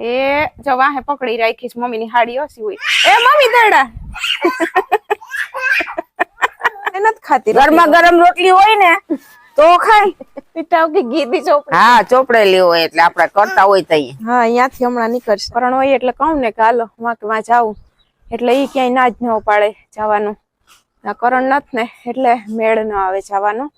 એ જો વાહે પકડી રાખીશ મમ્મી ની હાડી ઓછી હોય એ મમ્મી દડા નથી ખાતી ગરમા ગરમ રોટલી હોય ને તો ખાય પીટાવ કે ગીધી ચોપડી હા ચોપડેલી હોય એટલે આપણે કરતા હોય તઈ હા અહીંયાથી હમણાં નીકળશે કરણ હોય એટલે કહું ને કે હાલો વાંક જાવું એટલે ઈ ક્યાંય ના જ ન પાડે જવાનું કરણ નથી ને એટલે મેળ ન આવે જવાનું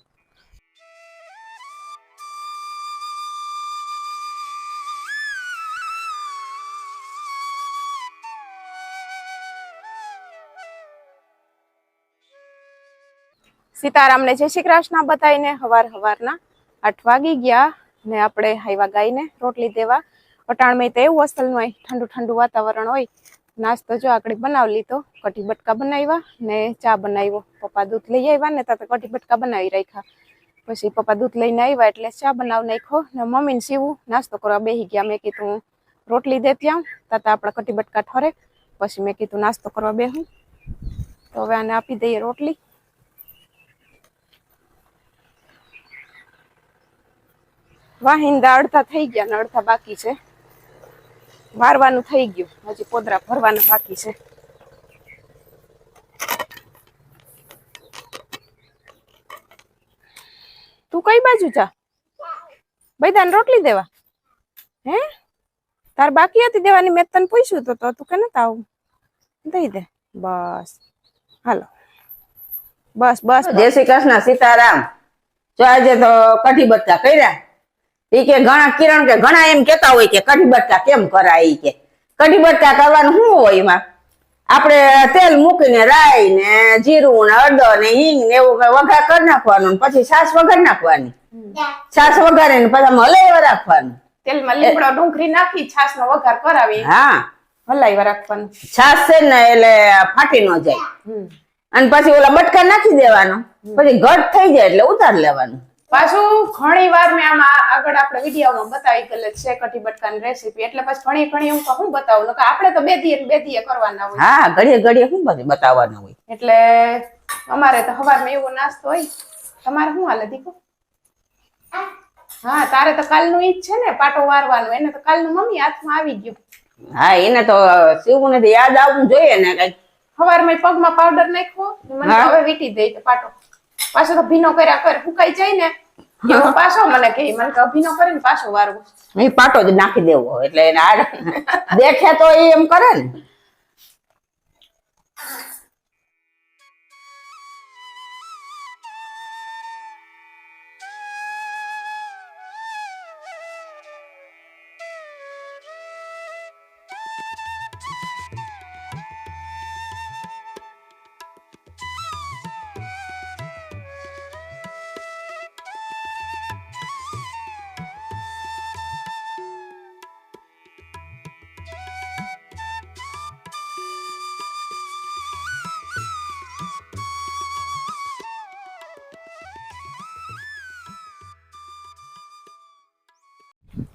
સીતારામ ને જય શ્રી કૃષ્ણ બતાવીને હવારના 8 વાગી ગયા ને આપણે હાઈવા ગાઈને રોટલી દેવા અટાણમાં તો એવું અસલનું હોય ઠંડુ ઠંડુ વાતાવરણ હોય નાસ્તો જો આકડી બનાવી લીધો કઢી બટકા બનાવ્યા ને ચા બનાવ્યો પપ્પા દૂધ લઈ આવ્યા ને તો કઢી બટકા બનાવી રાખ્યા પછી પપ્પા દૂધ લઈને આવ્યા એટલે ચા બનાવી નાખ્યો ને મમ્મી ને સીવું નાસ્તો કરવા બેસી ગયા મેં કીધું રોટલી દેતી આવું તાતા આપણા કઢી બટકા ઠરે પછી મેં કીધું નાસ્તો કરવા બેહું તો હવે આને આપી દઈએ રોટલી વાહિંદા અડધા થઈ ગયા ને અડધા બાકી છે વારવાનું થઈ ગયું હજી પોદરા ભરવાના બાકી છે તું કઈ બાજુ જા બૈદાને રોટલી દેવા હે તાર બાકી હતી દેવાની મેં તને પૂછ્યું તો તું કે નતા આવું દઈ દે બસ હાલો બસ બસ જય શ્રી કૃષ્ણ સીતારામ જો આજે તો કઢી બટકા કર્યા ઈ કે ઘણા કિરણ કે ઘણા એમ કેતા હોય કે કઢી બટકા કેમ કરાય ઈ કે કઢી બટકા કરવાનું શું હોય એમાં આપણે તેલ મૂકીને રાઈ ને જીરું ને હળદર ને હિંગ ને એવું વઘાર કરી નાખવાનું પછી છાશ વઘાર નાખવાની છાશ વઘારીને પછી હલાવ્યા રાખવાનું તેલમાં લીમડો ડુંગળી નાખી છાશ નો વઘાર કરાવી હા હલાવ્યા રાખવાનું છાશ છે ને એટલે ફાટી ન જાય અને પછી ઓલા બટકા નાખી દેવાનું પછી ઘટ થઈ જાય એટલે ઉતાર લેવાનું પાછું ઘણી વાર મેં આમાં આગળ આપણે વિડીયોમાં બતાવી ગયેલ છે કઢી બટકાની રેસીપી એટલે પછી ઘણી હું કહું બતાવું કે આપણે તો બે દીએ કરવાના હોય હા ઘડીએ ઘડીએ શું બધું બતાવવાનું હોય એટલે અમારે તો સવારમાં એવો નાસ્તો હોય તમારે શું હાલે દીકો હા તારે તો કાલનું ઈ જ છે ને પાટો વારવાનું એને તો કાલનું મમ્મી હાથમાં આવી ગયું હા એને તો શિવને તો યાદ આવવું જોઈએ ને કઈક સવારમાં પગમાં પાવડર નાખ્યો મને હવે વીટી દે પાટો પાછો તો ભીનો કર્યા કર ફૂકાઈ જાય ને એવો પાછો મને કે મને કે ભીનો કરીને પાછો વારવો એ પાટો જ નાખી દેવો એટલે એને દેખે તો એમ કરે ને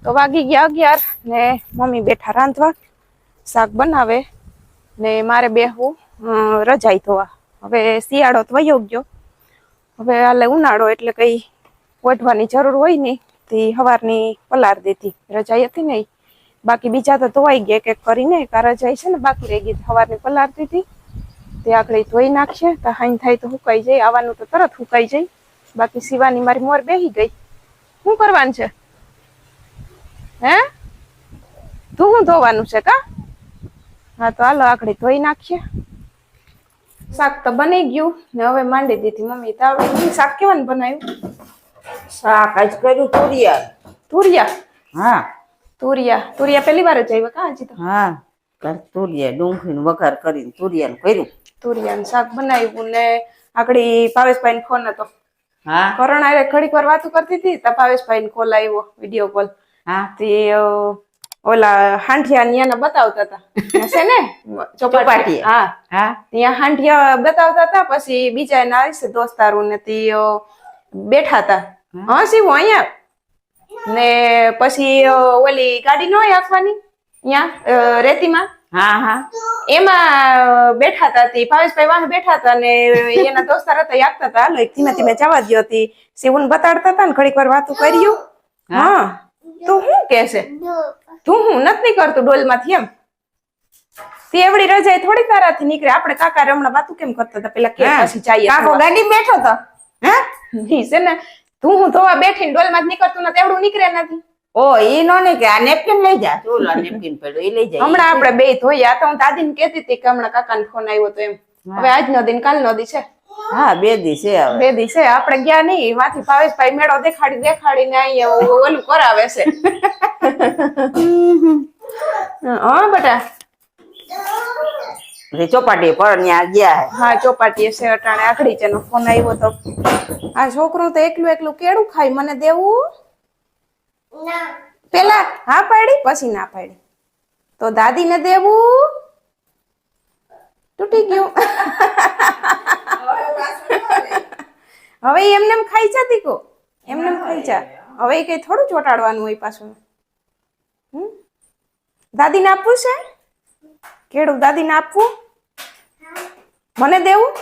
તો વાગી ગયા 11 ને મમ્મી બેઠા રાંધવા શાક બનાવે ને મારે બેહવું રજાઈ ધોવા હવે શિયાળો તો વયો ગયો હવે હાલે ઉનાળો એટલે કઈ વઢવાની જરૂર હોય નહીં તે સવારની પલાર દેતી રજાઈ હતી ને બાકી બીજા તો ધોવાઈ ગયા એક કરીને કા રજાઈ છે ને બાકી રહી ગઈ સવારની પલાર દીધી તે આખડી ધોઈ નાખશે તો હાઈ થાય તો હુકાઈ જાય આવવાનું તો તરત હુકાઈ જાય બાકી સીવાની મારી મોર બેહી ગઈ શું કરવાનું છે હે તું શું ધોવાનું છે કા હા તો હાલો આખડી ધોઈ નાખીએ શાક તો બની ગયું ને હવે માંડી દીધી મમ્મી તાવડી શાક કેવાનું બનાવ્યું શાક આજ કર્યું તુરિયા હા તુરિયા પહેલી વાર જ આવ્યા કા હજી તો હા તુરિયા ડુંગળીનું વઘાર કરીને તુરિયાનું કર્યું તુરિયાનું શાક બનાવ્યું ને આકડી ભાવેશભાઈ ને ફોન હતો હા કરણ આરે ઘડીક વાર વાતો કરતી હતી તો ભાવેશભાઈ ને કોલ આવ્યો વિડીયો કોલ હા તે ઓલા હાંઠિયા ન્યાના બતાવતા હતા છે ને ચોપાટી હા હા ત્યાં હાંઠિયા બતાવતા હતા પછી બીજા એના છે દોસ્તારો ને તે બેઠા હતા હા શિવ અહીંયા ને પછી ઓલી ગાડી ન હોય આખવાની અહીંયા રેતીમાં હા હા એમાં બેઠા હતા તે ભાવેશભાઈ વાહ બેઠા હતા ને એના દોસ્તાર હતા આગતા હતા હાલો ધીમે ધીમે જવા દો હતી શિવને બતાડતા હતા ને ઘડીક વાર વાતું કર્યું હા તો શું કે છે તું હું નથી કરતું ડોલમાંથી એમ તે એવડી રજાઈ થોડી તારાથી નીકળે આપણે કાકા રમણા વાતું કેમ કરતા હતા પેલા કે પછી જઈએ કાકો ગાડી બેઠો તો હે ઈ છે ને તું હું ધોવા બેઠીને ડોલમાં જ નીકળતું નથી એવડું નીકળે નથી ઓ ઈ નો ને કે આ નેપકિન લઈ જા ચોલા નેપકિન પડ્યો ઈ લઈ જાય હમણાં આપણે બે ધોયા તો હું દાદીને કહેતી હતી કે હમણાં કાકાનો ફોન આવ્યો તો એમ હવે આજનો દિન કાલનો દી છે હા 2 દી છે હવે 2 દી છે આપણે ગયા નહીં માંથી ભાવેશભાઈ મેળો દેખાડીને અહીંયા ઓલું કરાવે છે હા બેટા ચોપાટી પર ત્યાં ગયા હે હા ચોપાટીએ છે અટાણે આખડી છે નો ફોન આવ્યો તો આ છોકરું તો એકલું કેળું ખાય મને દેવું પેલા હા પાડી પછી ના પાડી તો દાદીને દેવું તૂટી ગયું હવે એમને એમ ખાઈ જા દીકો એમને એમ ખાઈ જા હવે એ કઈ થોડું ચોટાડવાનું હોય પાછું દાદીને આપવું છે કેળું દાદીને આપવું મને દેવું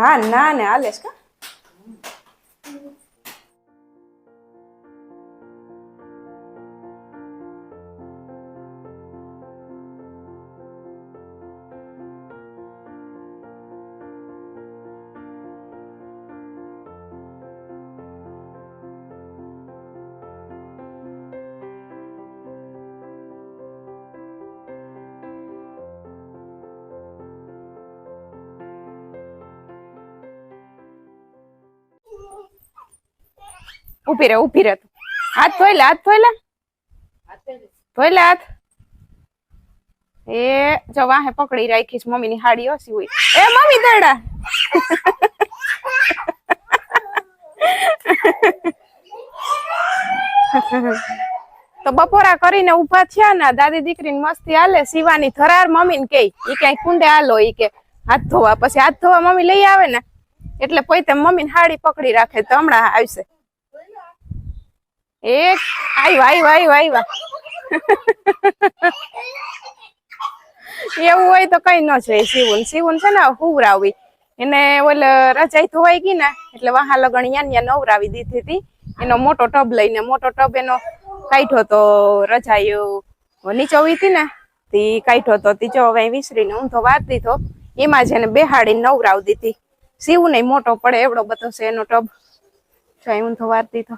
હા ના ને હાલેશ કા ઊભી રે તું હાથ ધોઈ લે હાથ એ જો વાહે પકડી રાખીશ મમ્મી ની હાડી ઓછી હોય એ મમ્મી દડા તો બપોરા કરીને ઉભા થયા ને દાદી દીકરીની મસ્તી હાલે શિવાની ધરાર મમ્મી ને કે ઈ ક્યાંય કુંડે હાલો ઈ કે હાથ ધોવા પછી હાથ ધોવા મમ્મી લઈ આવે ને એટલે પોતે મમ્મી ની હાડી પકડી રાખે તો હમણાં આવશે એક આવ્યા એવું હોય તો કઈ ન જોઈએ શિવન છે ને હુવરાવી એને ઓલે રજાઈ ધોવાઈ ગઈ ને એટલે વાહા લગણ યા નવરાવી દીધી હતી એનો મોટો ટબ લઈને મોટો ટબ એનો કાઢ્યો તો રજાઈ નીચોવી હતી ને તી કાઢ્યો તો તીચો હવે વિસરીને ઊંધો વાર દીધો એમાં જ એને બેહાડીને નવરાવી દીધી શિવ ને મોટો પડે એવડો બધો છે એનો ટબ ઊંધો વાર દીધો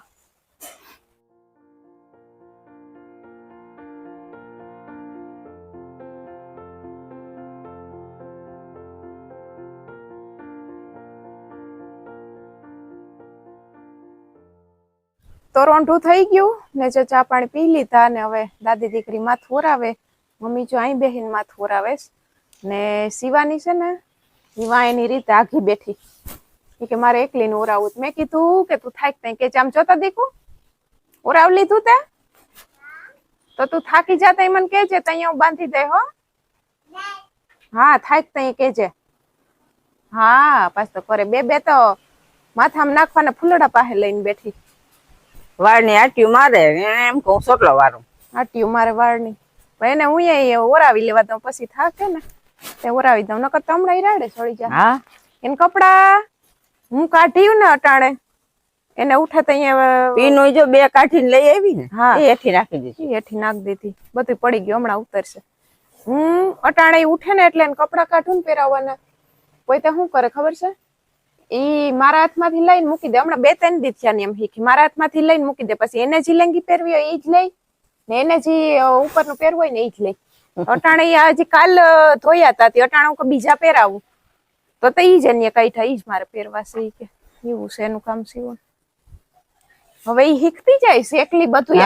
તો રોંઢું થઈ ગયું ને જો ચા પાણી પી લીધા ને હવે દાદી દીકરી માથું ઓરાવે મમ્મી જો અહીં બેહીને માથું ઓરાવે ને શિવાની છે ને ઈવા એની રીતે આઘી બેઠી કે મારે એકલીને ઓરાવું મેં કીધું કે તું થાક તઈ કે આમ જોતા દીકું ઓરાવ લીધું તે તો તું થાકી જા તઈ મને કેજે તઈ હું બાંધી દે હો હા થાક તઈ કેજે હા પાછ તો કરે બે તો માથામાં નાખવાના ફૂલડા પાસે લઈને બેઠી વાળની આટ્યું મારે એમ કહું સોટલો વારું આટ્યું મારે વાળની એને હું ઓરાવી લેવા દઉં પછી થાકે ને તે ઓરાવી દઉં નકર તો હમણાં રાડે છોડી જા હા એને કપડા હું કાઢ્યું ને અટાણે એને ઉઠે તો અહીંયા પીનું જો 2 કાઢીને લઈ આવી ને હા એ હેઠી રાખી દીધી હેઠી નાખ દીધી બધું પડી ગયું હમણાં ઉતરશે હું અટાણે ઉઠે ને એટલે એને કપડા કાઢું ને પહેરાવવાના કોઈ તો શું કરે ખબર છે ઈ મારા હાથમાંથી લઈને મૂકી દે હમણાં 2-3 દી થયા ને એમ શીખી મારા હાથમાંથી લઈને મૂકી દે પછી એને જે લેંગી પહેરવી હોય એ જ લઈ ને એને જે ઉપરનું પહેરવું હોય ને એ જ લઈ અટાણે હજી કાલ ધોયા હતા તે અટાણે હું બીજા પહેરાવું તો ઈ જ એને કઈ થાય ઈ જ મારે પહેરવાશે ઈ કે એવું છે એનું કામ સીવું હવે ઈ શીખતી જાય છે એકલી બધું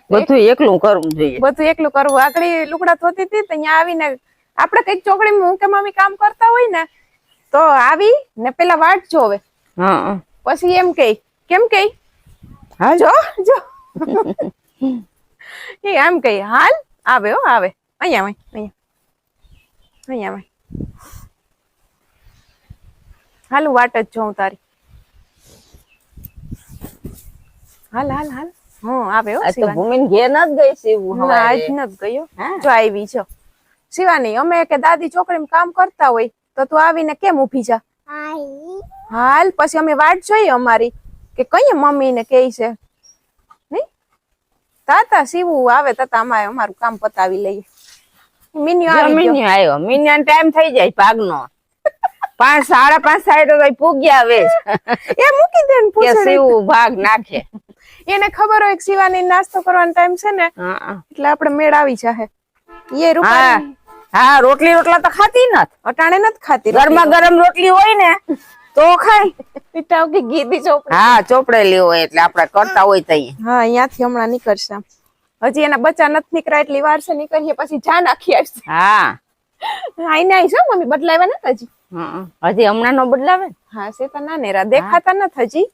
બધું એકલું કરવું જોઈએ બધું એકલું કરવું આગળ લુગડા ધોતી હતી તો અહીંયા આવીને આપડે કઈક ચોકડી હું કે મમ્મી કામ કરતા હોય ને તો આવી ને પેલા વાટ જોવે પછી એમ કે કેમ કે જો જો એ એમ કે હાલ આવે હો આવે અહીંયા હાલ વાટ જ જોઉં તારી હાલ હાલ હાલ આવે હો ભૂમિ ઘેર ન ગઈ શિવું આજ નથી ગયો જો આવી છો શિવાની અમે કે દાદી છોકરી કામ કરતા હોય તો તું આવીને કેમ ઉભી જા હાલ પછી અમે વાટ જોઈએ અમારી કે કઈ મમ્મી ને કે છે નઈ તાતા સીવું આવે તાતા અમારું કામ પતાવી લઈએ. મિનિયો આવી ગયો. મિનિયો આવ્યો. મિનિયો ટાઈમ થઈ જાય ભાગનો. 5 5:30 થાય તો કઈ પૂગ્યા આવે એ મૂકી દે ને કે પૂછે સીવું ભાગ નાખે. એને ખબર હોય કે શિવાની નાસ્તો કરવાનો ટાઈમ છે ને એટલે આપણે મેળ આવી જાહે. એ રૂપાણી હા રોટલી રોટલા તો ખાતી નત. અટાણે નથી ખાતી. ગરમા ગરમ રોટલી હોય ને તો ખાય. પીટાવ કે ગીધી ચોપડી. હા ચોપડેલી હોય એટલે આપણે કરતા હોય તઈ. હા અહીંયાથી હમણાં નીકળશે. હજી એના બચ્ચા નથી નીકળ્યા એટલી વાર છે. નીકળીએ પછી ચા નાખી આવશે. હા આઈને આવીશ મમ્મી. બદલાવ્યા નથી હજી. હજી હમણાં નો બદલાવે. હા છે તો ના નેરા દેખાતા નથી હજી.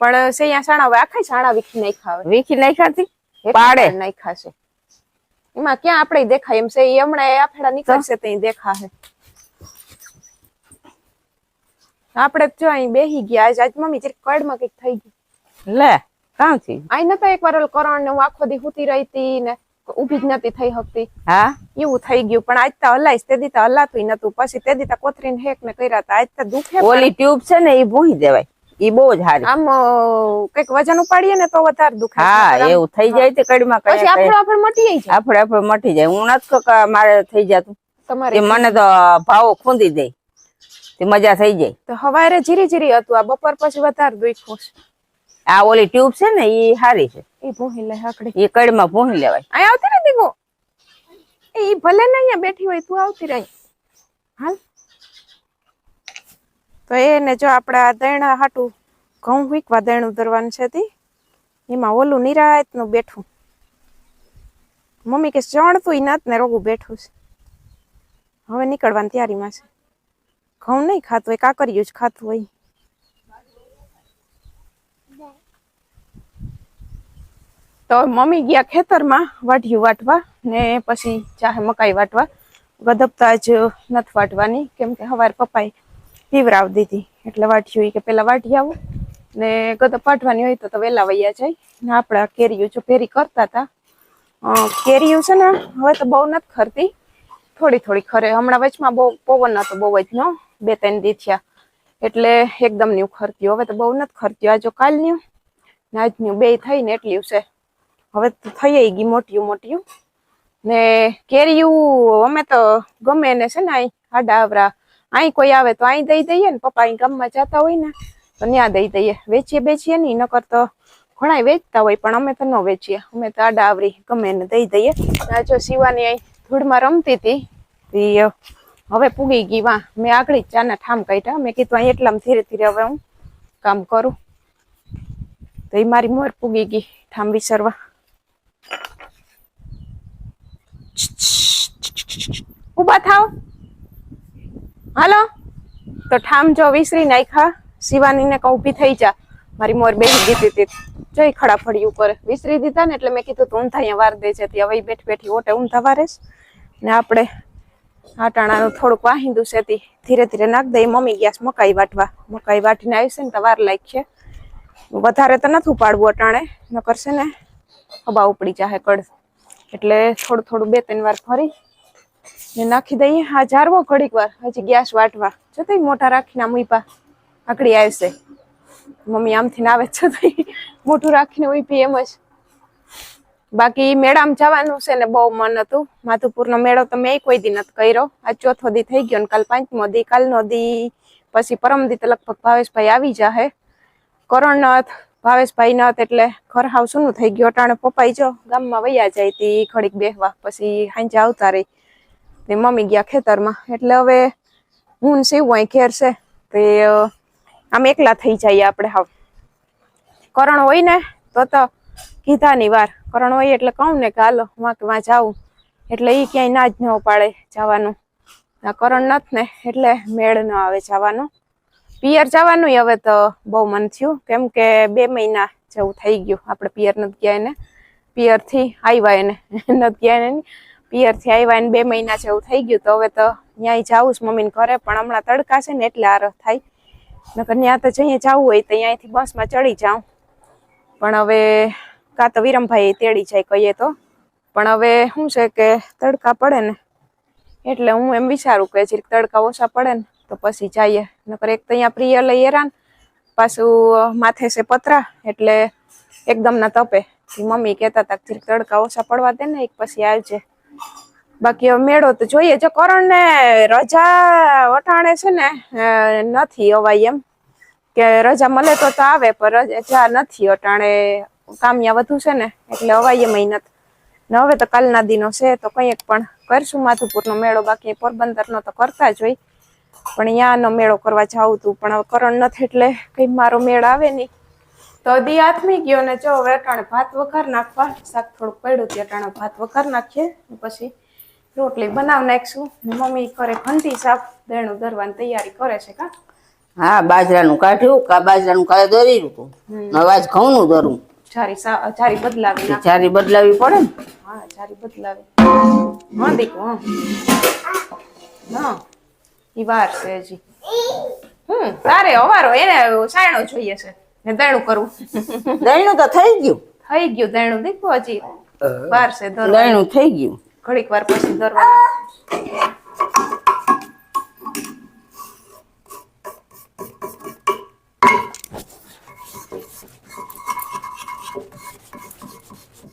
પણ છે અહીંયા સાણા હવે આખા સાણા વીખી નહીં ખાવે. વીખી નહીં ખાતી પાડે નહીં ખાશે. એમાં ક્યાં આપણે દેખાય એમ છે. એ હમણાં આફેડા નીકળશે તો દેખાશે. આપણે જો અહીં બેહી ગયા. આજ મમ્મી જરીક કડમાં કઈક થઈ ગયું. લે કામ થી અહીં નતા એકવાર ઓલો કરણ ને હું આખો દી હુતી રહી હતી ને ઉભી જ નથી થઈ શકતી. હા એવું થઈ ગયું. પણ આજ તો હલાઈશ. તે દી તો હલાતું નતું. પછી તે દી તો કોથરીને હેક ને કર્યા હતા. આજ તો દુખે. ઓલી ટ્યુબ છે ને એ ભૂહી દેવાય. ઈ બહુ જ હારી. આમ કઈક વજન ઉપાડીએ ને તો વધારે દુખે. હા એવું થઈ જાય તે કડીમાં પછી આપણે મટી જાય. આપણે મટી જાય. હું નથી મારે થઈ જતું. તમારે મને તો ભાવો ખૂંદી દે તે મજા થઈ જાય. તો હવારે જીરી જીરી હતું. આ બપોર પછી વધારે દુખ્યું છે. આ ઓલી ટ્યુબ છે ને ઈ હારી છે. એ ભૂહી લે આકડી. એ કડીમાં ભૂહી લેવાય. અહીંયા આવતી ને દીકો. એ ભલે ને અહીંયા બેઠી હોય તું આવતી રહી. હાલ તો એને જો આપણે આ દૈણા હાટું ઘઉં વીકવા દૈણું ધરવાનું છે તી એમાં ઓલું નિરાયત નું બેઠું. મમ્મી કે ચણતું નત ને રોગું બેઠું છે. હવે નીકળવાની તૈયારીમાં છે. ઘઉં નહીં ખાતું હોય કાકરિયું જ ખાતું હોય. તો મમ્મી ગયા ખેતરમાં વાઢિયું વાટવા ને પછી ચાહે મકાઈ વાટવા. ગદપતા જ નથી વાટવાની કેમ કે હવારે પપ્પાએ પીવરાવ દીધી એટલે વાટ્યું કે પેલા વાટી આવું ને ગદપ વાટવાની હોય તો વેલા વૈયા જાય ને. આપડા કેરીયું જો પેરી કરતા હતા. કેરીયું છે ને હવે તો બહુ નથી ખરતી. થોડી થોડી ખરે. હમણાં વચમાં બહુ પવન હતો બહુ જ નો 2-3 દી થયા એટલે એકદમ ની ખરતી. હવે તો બહુ નથી ખરતી. આ જો કાલની ને આજની બે થઈ ને એટલી છે. હવે તો થઈ ગઈ મોટિયું મોટિયું ને કેરીયું અમે તો ગમે ને છે ને અહીં આડા આવરા અહીં કોઈ આવે તો અહીં દઈ દઈએ ને. પપ્પા અહીં ગામમાં જતા હોય ને તો ત્યાં દઈ દઈએ. વેચીએ બેચીએ નહીં. નકર તો ઘણા વેચતા હોય પણ અમે તો ન વેચીએ. અમે તો આડા આવરી ગમે ને દઈ દઈએ. આ જો શિવાની અહીં ધૂળમાં રમતી હતી હવે પૂગી ગઈ વાં. મેં આગળ ચાના ઠામ કાઢ્યા. મેં કીધું અહીં એટલામાં ધીરે ધીરે હવે હું કામ કરું. તો એ મારી મોર પૂગી ગઈ ઠામ વિસરવા. ઉભા થાવ હાલો. તો ઠામ જો વિસરી નાખ્યા. શિવાની ને કહું ઉભી થઈ જા. મારી મોર બેસી દીધી હતી જોઈ ખડા ફળી ઉપર વિસરી દીધા ને એટલે મેં કીધું તું ઊંધા અહીંયા વાર દે છે. હવે બેઠી બેઠી ઓટે ઊંધા વારેશ ને આપણે આટાણાનું થોડુંક વાહિંદું છે તી ધીરે ધીરે નાખ દઈ. મમ્મી ગયા મકાઈ વાટવા. મકાઈ વાટીને આવશે ને તો વાર લાગશે. વધારે તો નથી ઉપાડવું અટાણે નકર છે ને હબા ઉપડી જાહે કડ. એટલે થોડું થોડું 2-3 વાર ફરી ને નાખી દઈએ. હા જારવો ઘડીક વાર હજી ગેસ વાટવા જતો મોટા રાખીને મુઈપા આકડી આવશે. મમ્મી આમથી આવે છતાં મોટું રાખીને ઉઈપી એમ જ. બાકી મેળામાં જવાનું છે ને બહુ મન હતું. માધુપુરનો મેળો તો મેં કોઈ દી નથી કર્યો. આજ 4થો દી થઈ ગયો ને કાલ 5મો દી. કાલનો દી પછી પરમ દી તો લગભગ ભાવેશભાઈ આવી જાહે. કરણ નથ ભાવેશભાઈ નથ એટલે ઘર હાવ સૂનું થઈ ગયું. અટાણે પપ્પાઈ જો ગામમાં વૈયા જાય તી ઘડીક બેહવા પછી સાંજે આવતા રહી. ને મમ્મી ગયા ખેતરમાં એટલે હવે હું સીવું અહીં ઘેર છે તે આમ એકલા થઈ જાય આપણે. હાવ કરણ હોય ને તો કીધાની વાર. કરણ હોય એટલે કહું ને કે હાલો વાં જાવું એટલે એ ક્યાંય ના જ ન પાડે જવાનું. કરણ નથી ને એટલે મેળ ન આવે જવાનું. પિયર જવાનું હવે તો બહુ મન થયું કેમ કે 2 મહિના જેવું થઈ ગયું આપણે પિયર નથી ગયા એને. પિયર થી આવ્યા એને નથી ગયા એને. પિયર થી આવ્યા એને 2 મહિના જેવું થઈ ગયું. તો હવે તો ન્યાય જાવું છે મમ્મીને ઘરે પણ હમણાં તડકા છે ને એટલે આરો થાય. નકર ત્યાં તો જઈએ જવું હોય તો અહીંયાથી બસમાં ચડી જાઉં. પણ હવે કાં તો વિરમભાઈ તેડી જાય કહીએ તો. પણ હવે શું છે કે તડકા પડે ને એટલે હું એમ વિચારું કે જરીક તડકા ઓછા પડે ને તો પછી જઈએ. નકર એક તો અહીંયા પ્રિય લઈ હેરાન પાછું માથે છે પતરા એટલે એકદમ ના તપે ઈ મમ્મી કહેતા હતા કે તડકા ઓછા પડવા દે ને એક પછી આવજે. બાકી હવે મેળો તો જોઈએ. જો કરણ ને રજા વટાણે છે ને નથી અવાય એમ કે રજા મળે તો આવે, પણ રજા નથી અટાણે, કામિયા વધુ છે ને એટલે અવાય એમ નથી. ને હવે તો કાલના દિનો છે તો કંઈક પણ કરશું માધુપુરનો મેળો. બાકી પોરબંદરનો તો કરતા જ હોય, પણ અહીંયાનો મેળો કરવા જાવું તું, પણ હવે કરણ નથી એટલે કઈ મારો મેળ આવે નહીં. તો દી આથમી ગયો ને જો હવે અટાણે ભાત વઘાર નાખવા. શાક થોડુંક પડ્યું હતું અટાણે ભાત વઘાર નાખીએ, પછી રોટલી બનાવી નાખશું. મમ્મી કરે ઘંટી શાક, દેણું ધરવાની તૈયારી કરે છે. કા હા, બાજરાનું કાઢ્યું, બાજરાનું કાલે દરી હતું, નવાજ ઘઉંનું દરું. જારી બદલાવી નાખ. જારી બદલાવી પડે ને. હા, જારી બદલાવી. હા દીકુ, હા ઈ વાર છે હજી. તારે અવારો એને સાયણો જોઈએ છે ને દેણું કરવું. દહીણું તો થઈ ગયું. થઈ ગયું દેણું દીકુ, હજી વાર છે. દહીણું થઈ ગયું. ઘડીક વાર પછી ધરવાનું.